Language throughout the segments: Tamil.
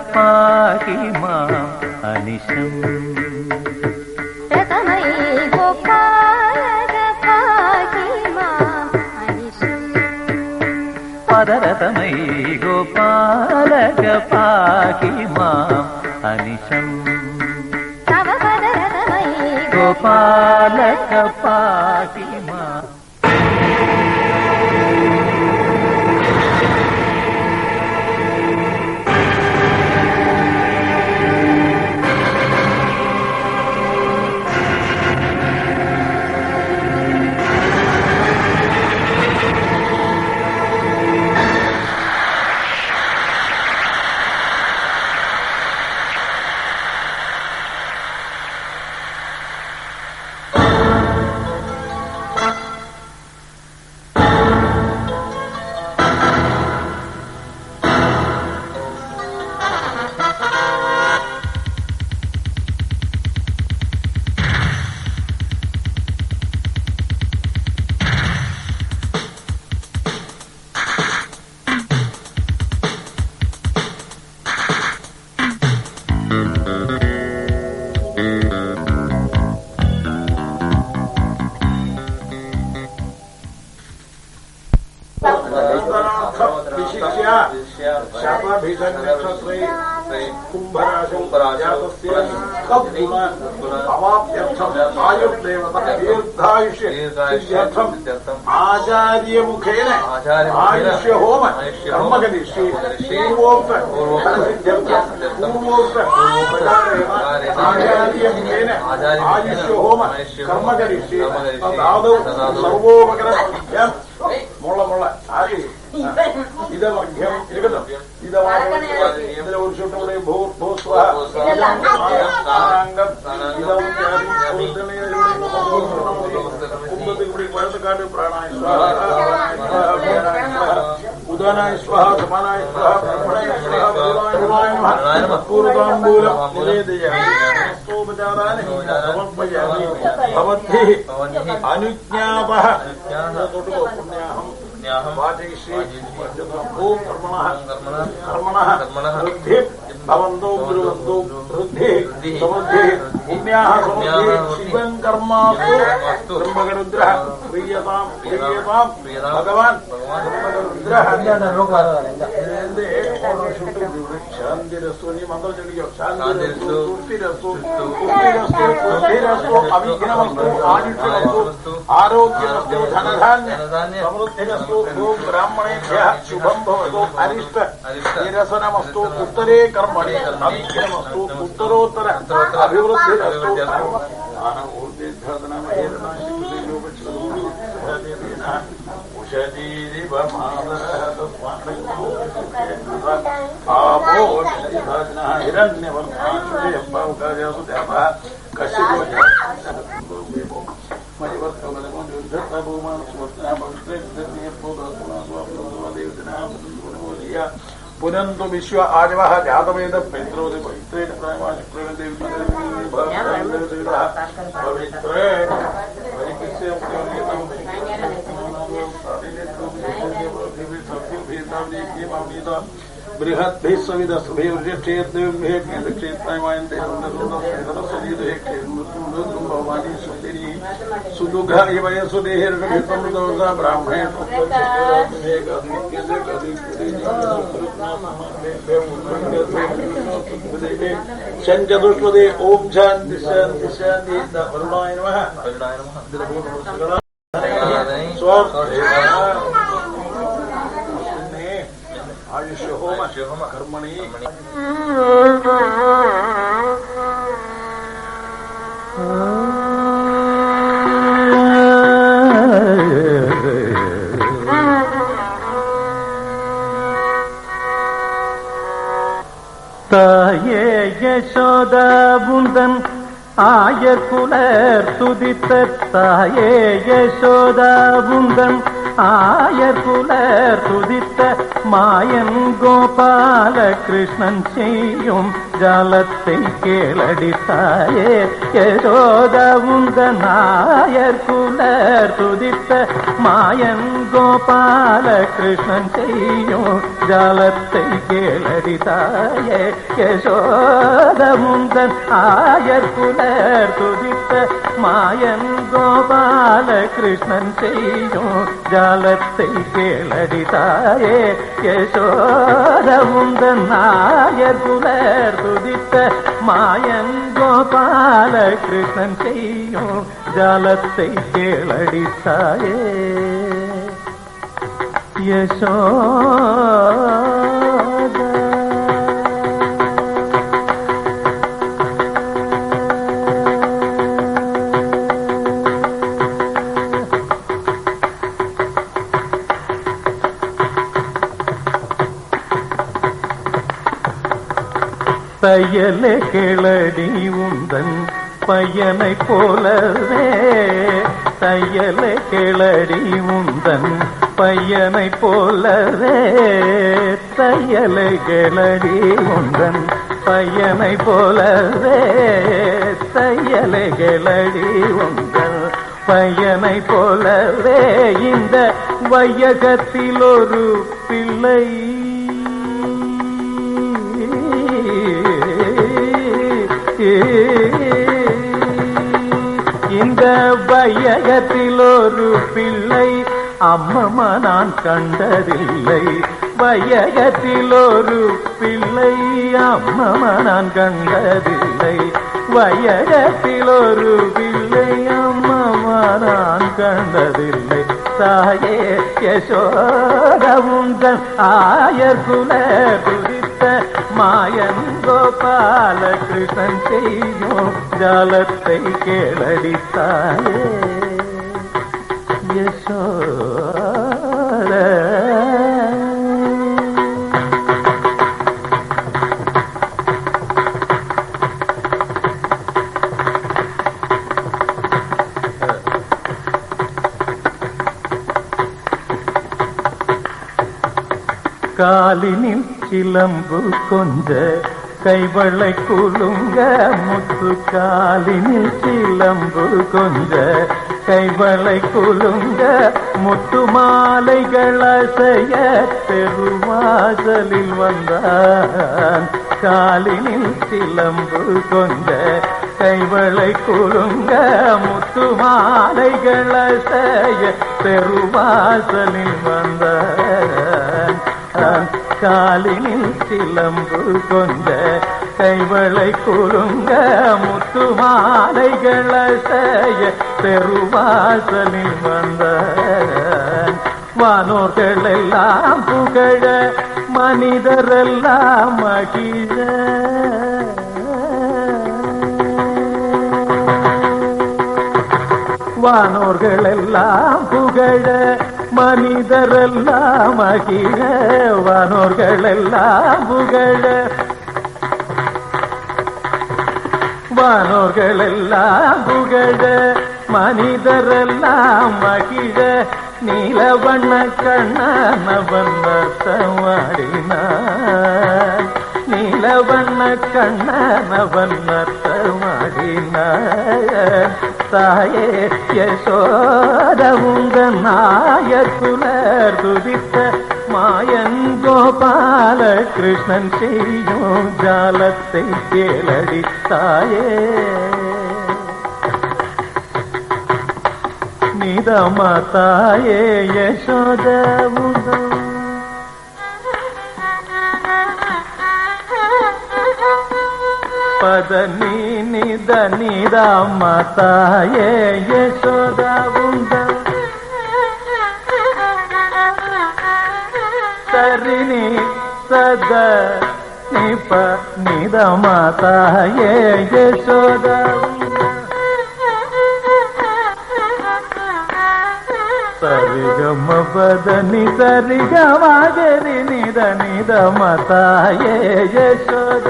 പാഹി മാം അനിശം പദരതമൈ ഗോപാലക പാഹി മാം അനിശം ഗോപാലക പാഹി മാം. ആചാര്യ മുഖേന ആയുഷ്യ ഹോമ കർമ്മകനിഷ്ഠി ആചാര്യ മുഖേന ആയുഷ്യ ഹോമ കർമ്മകനിഷ്ഠി സർവോപകരം മുള്ള ആര് ഇതമർഘ്യം ഇരുപതം ഇതിലെ ഒരു ചുട്ടുകൂടെ കുമ്പത്തിൽക്കൂടി വലത്തുകാട് പ്രാണായ ഉദാനായ സ്വാഹ സമാനായ സ്വാഹ ബ്രഹ്മണായ സ്വാഹ പൂർവതാംബൂലം അനുജ്ഞാപഃ പുണ്യാഹം ഓം കർമ്മണഃ വൃദ്ധി ഭവന്തോ ബ്രുവന്തോ വൃദ്ധി സമൃദ്ധി പുണ്യാഹ സമൃദ്ധി ശിവം കർമാസ്തു ബ്രഹ്മകരുദ്രഃ പ്രിയതാം ഭഗവാൻ ബ്രഹ്മകരുദ്രഃ ശാന്തിരസ്തു നീ മന്ത്രം ചൊല്ലിക്കോ ശാന്തിരസ്തു പുഷ്ടിരസ്തു അവിഘ്നമസ്തു ആയുഷ്യമസ്തു ആരോഗ്യമസ്തു ധനധാന്യ സമൃദ്ധിരസ്തു ഓം ബ്രാഹ്മണേഭ്യഃ ശുഭം ഭവതു അരിഷ്ട നിരസനമസ്തു ഉത്തരേ കർമ്മണി അവിഘ്നമസ്തു ഉത്തരോത്തര അഭിവൃദ്ധിരസ്തു പുനന്തു വിശ്വ ആജവഃ ജാതവേദ പൈത്രോതി പവിത്രേണ പവിത്രേ ബൃഹദ്ഭിः സവിതസ്ഭിർക്ഷേത്രേഭ്യः സുദുഃഖ ഇവ സുദേഹിർഗഭിസംദോഷ ബ്രാഹ്മണേ ചതുഷ്പദേ ഓം ശാന്തി ശാന്തി ശാന്തി വരുണായ നമഃ. ആയുഷ്യ ഹോമ കർമ്മണി தாயே யசோதாபுந்தன் ஆயர்குலர் துதித்த தாயே யசோதாபுந்தன் ஆயர்குலர் துதித்த மாயன் கோபால கிருஷ்ணன் செய்யும் ஜாலத்தை கேளடி தாயே யசோத உந்தன் நாயர்குலர் துதித்த மாயன் கோபால கிருஷ்ணன் செய்யும் ஜாலத்தை கேளடி தாயே யசோத உந்தன் ஆயர்குலர் துதித்த மாயன் கோபால கிருஷ்ணன் செய்யும் ஜாலத்தை கேளடி தாயே யசோத உந்தன் நாயர்குலர் துதித்த மாயன் கோபால கிருஷ்ணன் செய்யும் ஜாலத்தை கேளடி தாயே யசோத. தையலே கேளடி உந்தன் பையனை போலவே தையலை கேளடி உந்தன் பையனை போலவே தையலை கேளடி உந்தன் பையனை போலவே தையலை கேளடி உந்தன் பையனை போலவே இந்த வையகத்தில் ஒரு பிள்ளை இந்த வையகத்தில் ஒரு பிள்ளை அம்மம்மா நான் கண்டதில்லை வையகத்தில் ஒரு பிள்ளை அம்மம்மா நான் கண்டதில்லை வையகத்தில் ஒரு பிள்ளை அம்மம்மா நான் கண்டதில்லை தாயே யசோத உந்தன் ஆயர்குல துதித்த மாயன் கோபால கிருஷ்ணன் செய்யும் ஜாலத்தை கேளடி தாயே யசோத. காலினில் சிலம்பு கொஞ்ச கைவளை குலுங்க முத்து காலினில் சிலம்பு கொஞ்ச கைவளை குலுங்க முத்து மாலைகள் அசைய பெருவாசலில் வந்தான் காலினில் சிலம்பு கொஞ்ச கைவளை குலுங்க முத்து மாலைகள் அசைய பெருவாசலில் வந்தான் காலினில் சிலம்பு கொண்ட கைவளை குலுங்க முத்து மாலைகள் அசைய பெருவாசலில் வந்த வானோர்கள் எல்லாம் புகழ மனிதரெல்லாம் மகிழ வானோர்கள் எல்லாம் புகழ மனிதரெல்லாம் மகிழ வானோர்கள் எல்லாம் புகழ வானோர்கள் எல்லாம் புகழ மனிதரெல்லாம் மகிழ நீலவண்ண கண்ணனவன் நர்த்தமாடினான் நீலவண்ண கண்ணனவன் நர்த்தமாடினான் தாயே யசோத உந்தன் நாயர்குலர் துதித்த மாயன் கோபால கிருஷ்ணன் செய்யும் ஜாலத்தை கேளடி தாயே நிதமா தாயே யசோத உந்தன் பத நீ நித நிதம தாயே யசோத உந்தன் சரினி சத நிப நிதம தாயே யசோத சரிகம பதனி சரிகமாகரி நித நிதம தாயே யசோத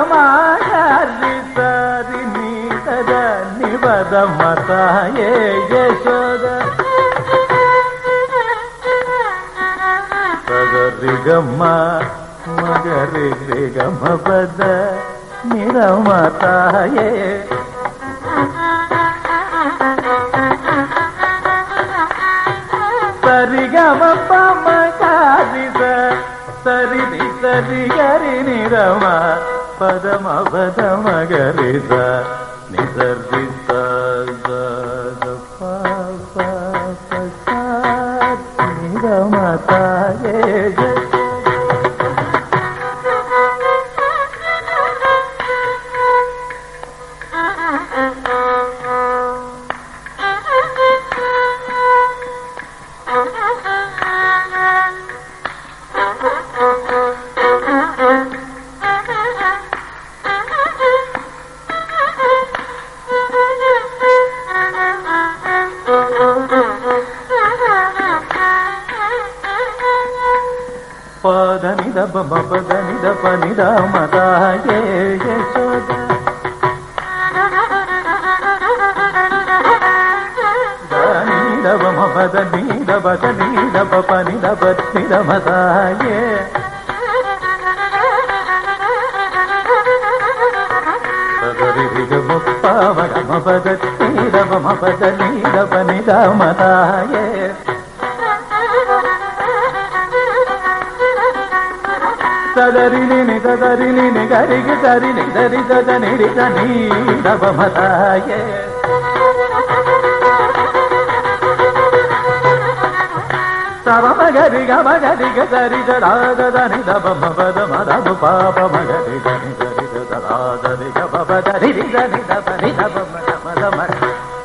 சரிகமாகரி சரி நித நிபத மதாயே யசோத సరిగమ్మ మగరి గమ పద నిరమతాయే సరిగమ పమకారిద సరిది సరి గరి నిరమ పదమ పదమ గరిద నిసర్జిత నిరమతాయే పదని దబ పదని దప నిద మతాయే యశోద దని దబ పదని దబ దని దప పని దప నిద మతాయే పదరి దిగ ముప్ప వగమ పదని దబ పదని దప నిద మతాయే సదరిని సదరిని గరికి సరిని దరి సదని దని దబమతాయే సవమ గరి గమ గరి గరి సదాదని దబమ పద మదమ పాప మగరి గని గరి సదాదని గమ పదని దని దబని దబమ మదమ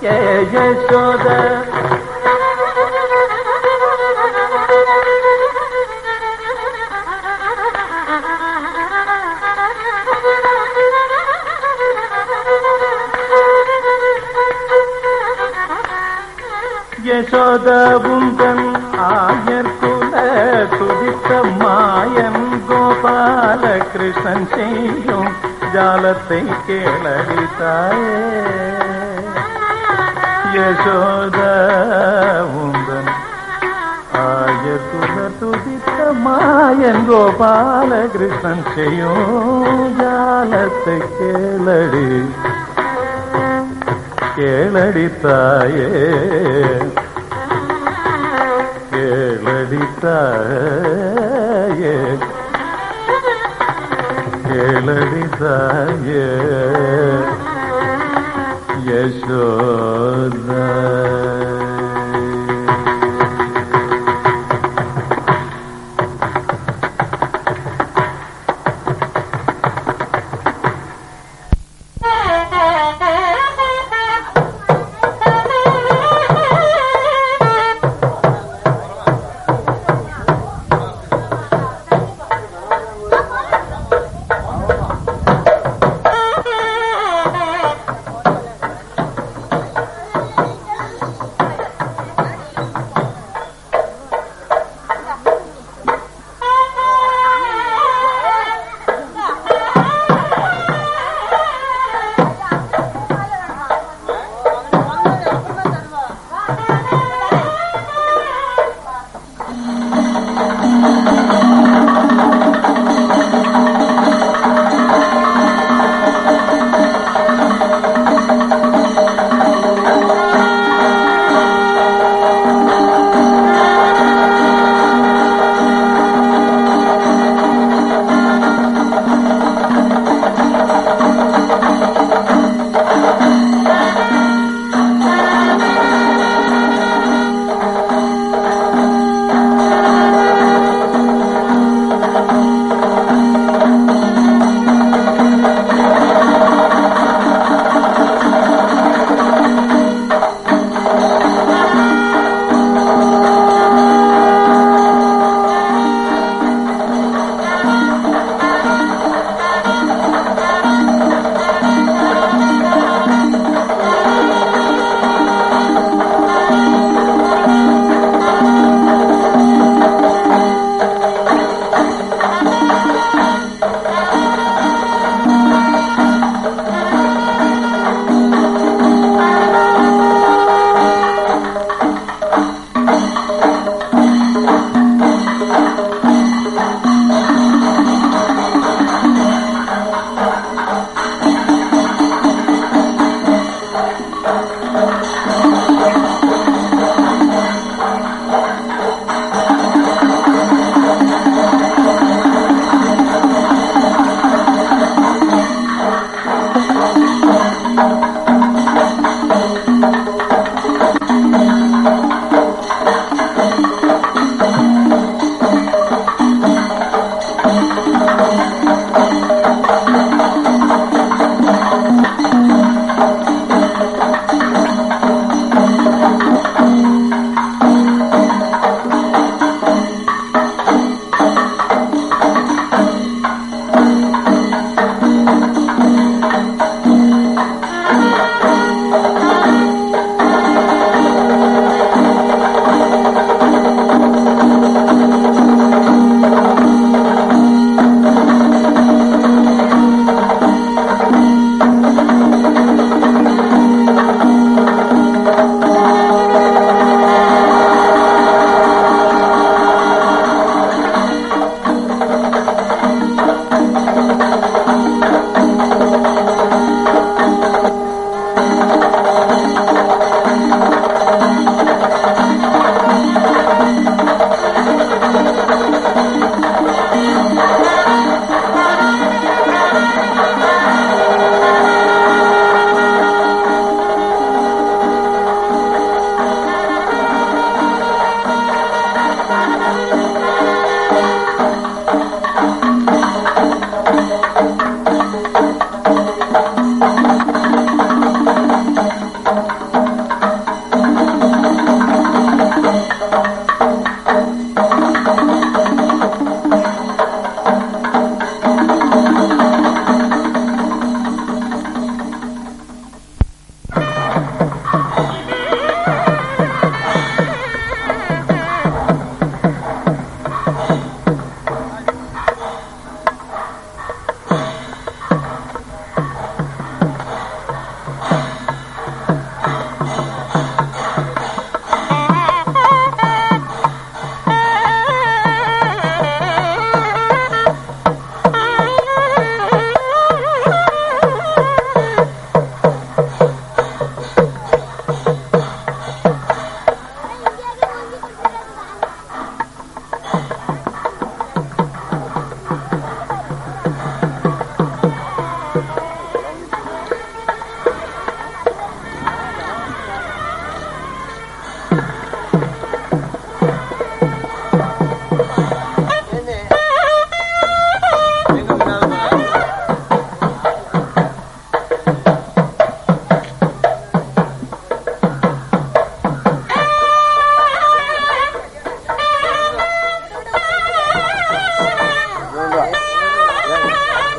ఏ యశోద யசோத உந்தன் ஆயர்குல துதித்த மாயன் கோபால கிருஷ்ணன் செய்யும் ஜாலத்தை கேளடித்தாயே யசோத உந்தன் ஆயர்குல துதித்த மாயன் கோபால கிருஷ்ணன் செய்யும் ஜாலத்தை கேளடித்தாயே கேளடித்தாயே கேளடித்தாயே யசோத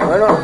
வேணும்.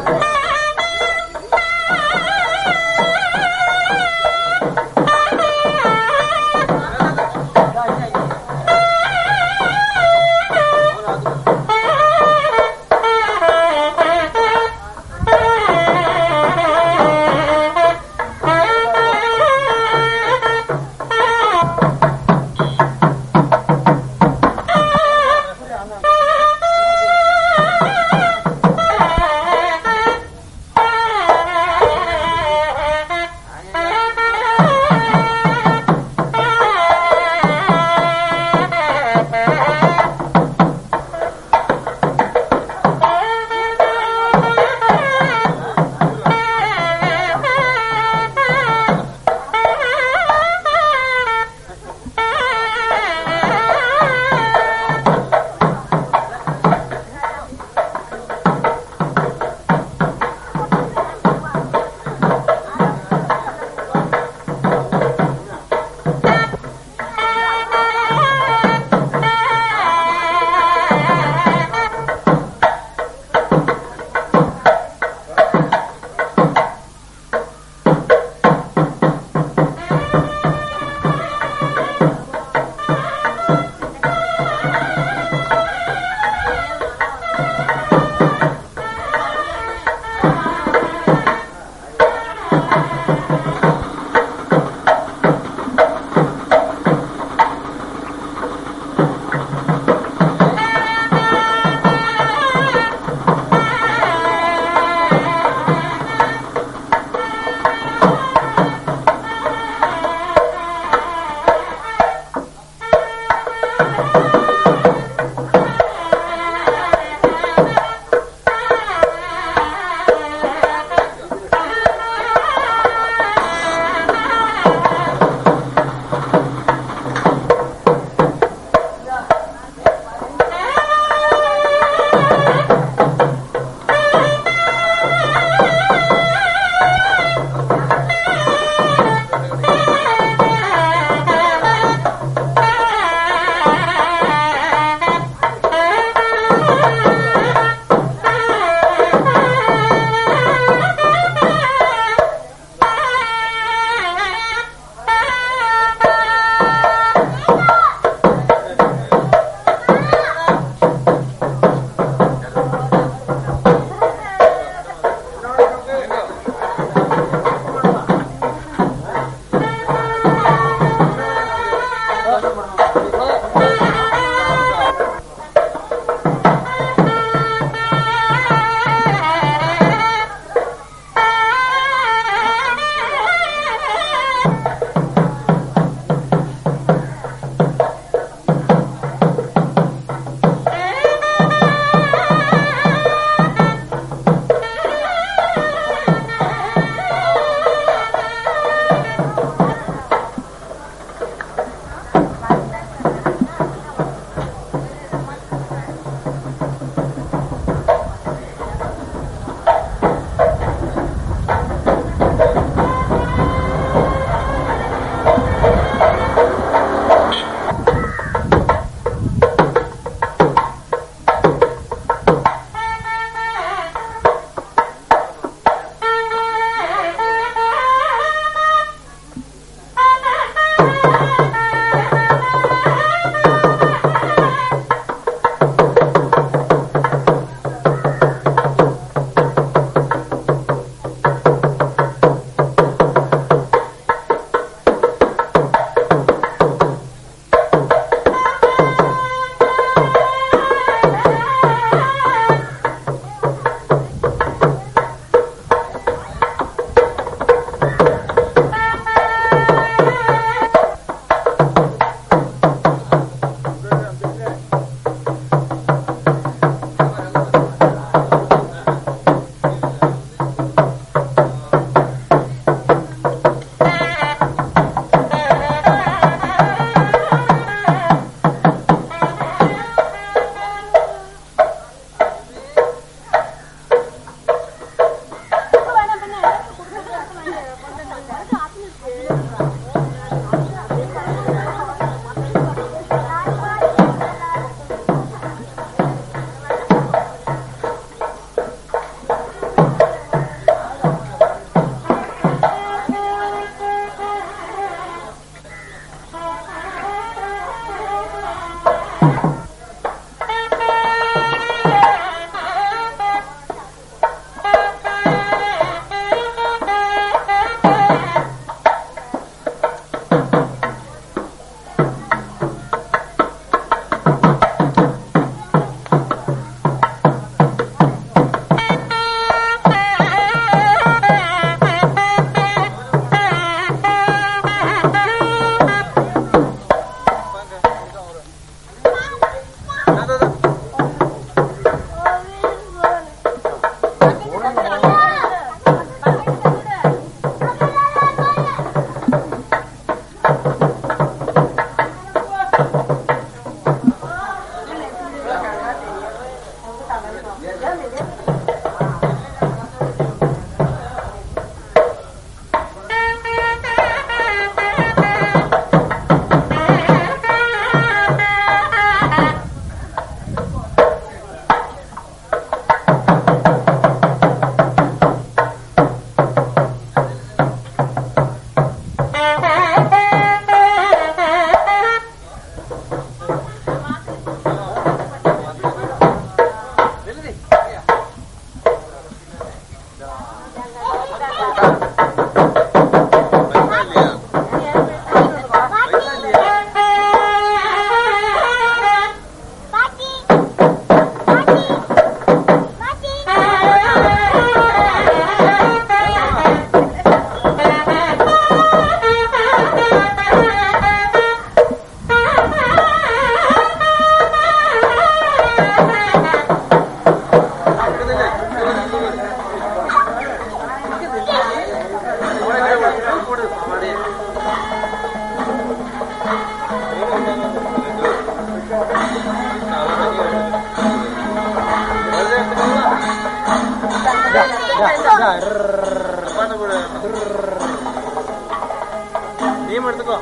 நீ எடுத்துக்கோ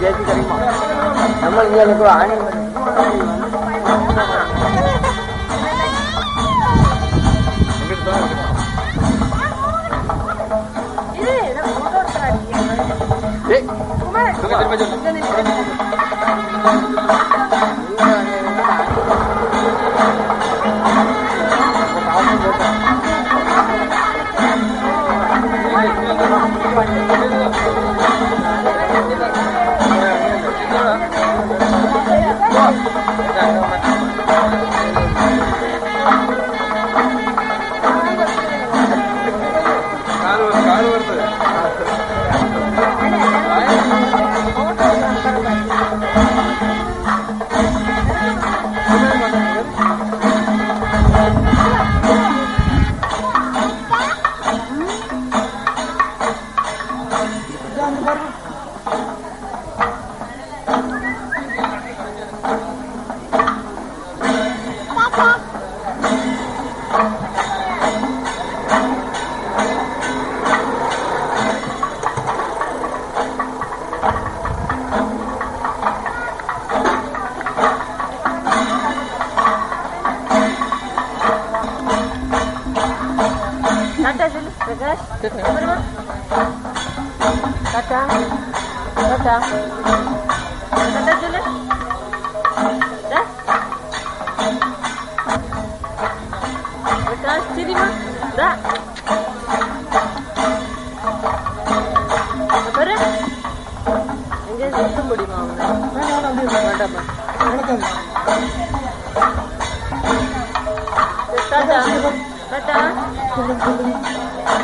ஜெயிச்சு கிடைக்குமா நம்ம இங்க ஆணி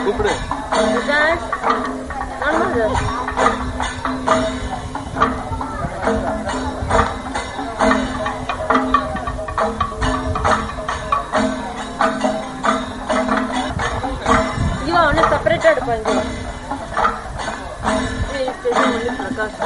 கூப்பிடு இவன் அவனை செப்பரேட்டா எடுப்பான் பிரகாஷ்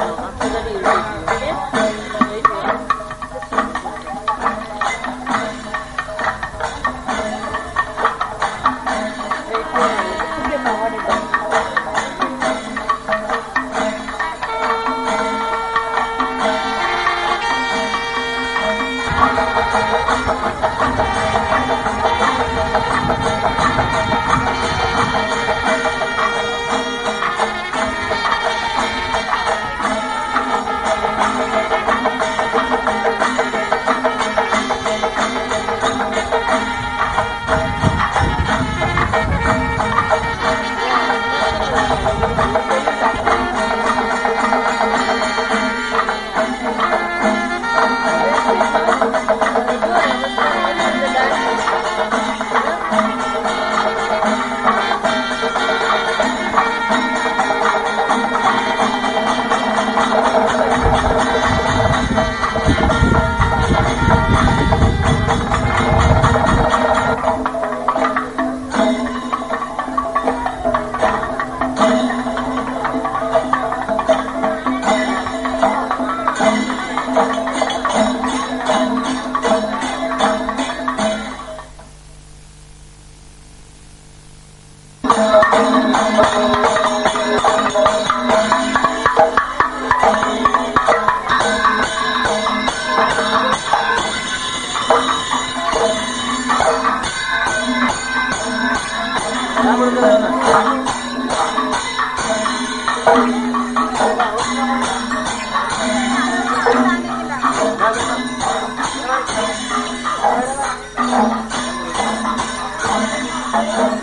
Thank you.